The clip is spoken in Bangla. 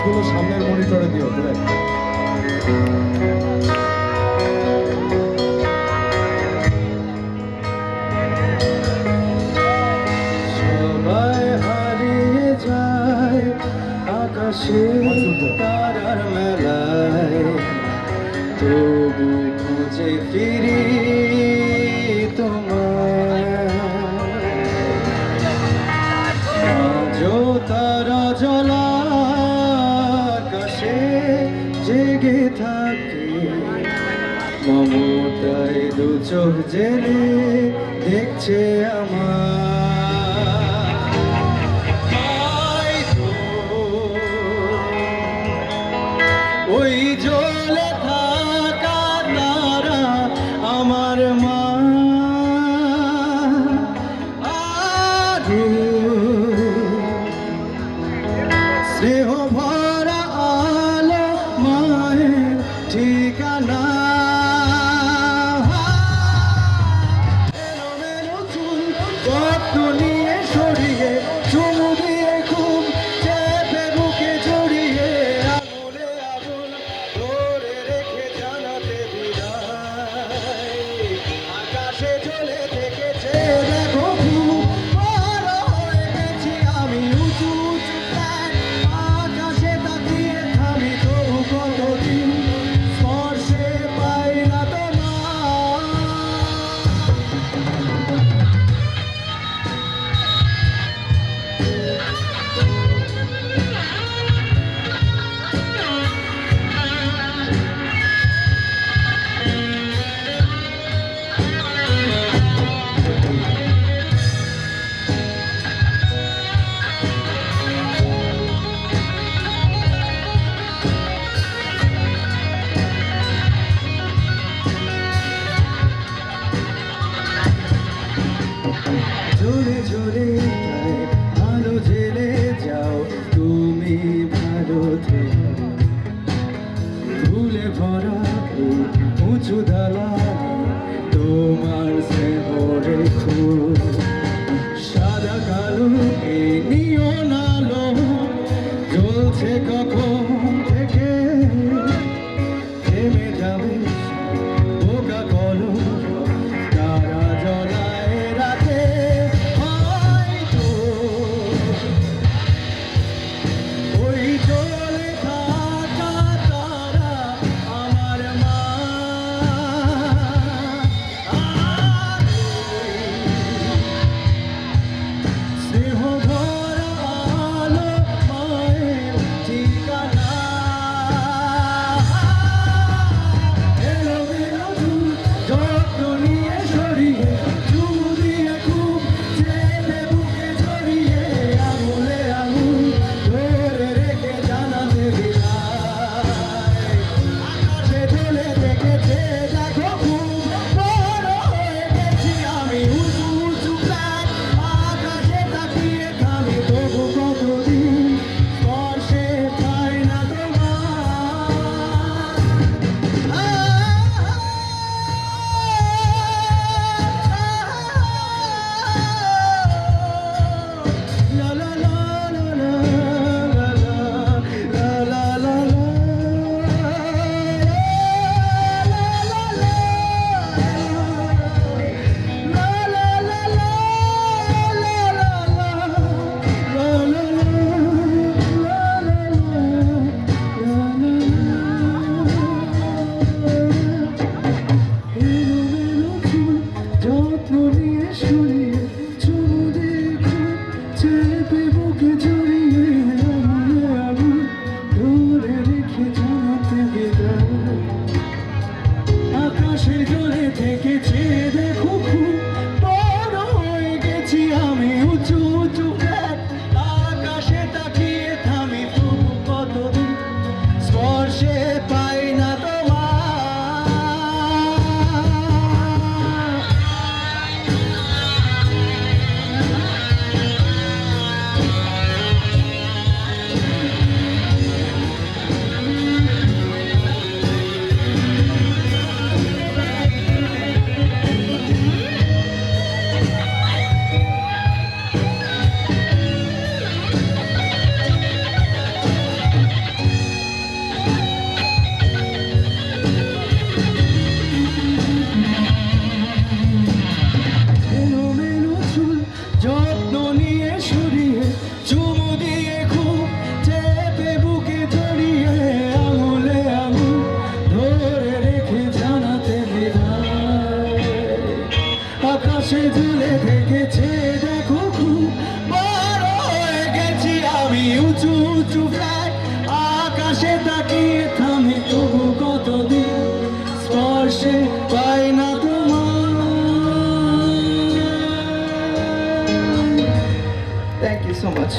গুলো সামনের মনিটরে দিও তোরা। সবাই হারিয়ে যায় আকাশে তারার মেলায়, তবু খুঁজে ফিরি তোমায়। আজও তারা জলা আকাশে জেগে থাকে, মমতায় দু চোখ জেলে দেখছে আমার। ওই জলে থাকা তারা আমার মা, স্নেহ ভরা আলো মায়ের ঠিকানা। কত নিয়ে সরিয়ে চুমু দিয়ে খুব চেপে বুকে জড়িয়ে, আঙুলে আঙুল ধরে রেখে জানাতে বিদায়। আকাশে চলে থেকেছে দেখো খুব বড় হয়ে গেছি আমি, উঁচু উঁচু ফ্ল্যাট আকাশে তাকিয়ে থামি, তবু কতদিন স্পর্শে পাই না তোমার। জোরে জোরে তাই আলো জেলে যাও তুমি, ভালো থেকো। ফুলে ভরা এই উঁচু দালানে তোমার স্নেহ রেখো। সাদা কালো এই নিয়ন আলো জ্বলছে কখন থেকে, থেমে যাবে বোকা কলো তারা জ্বলায় রাতে। হয়তো ওই জলে থাকা তারা আমার মা, স্নেহ ভরা আলো মায়ের ঠিকানা। আকাশে ঝুলে থেকেছে দেখো খুব বড় হয়ে গেছি আমি উঁচু উঁচু ফ্লাইট আকাশে তাকিয়ে থামে তবু কতদিন স্পর্শে পাই না তোমার থ্যাংক ইউ সো মাচ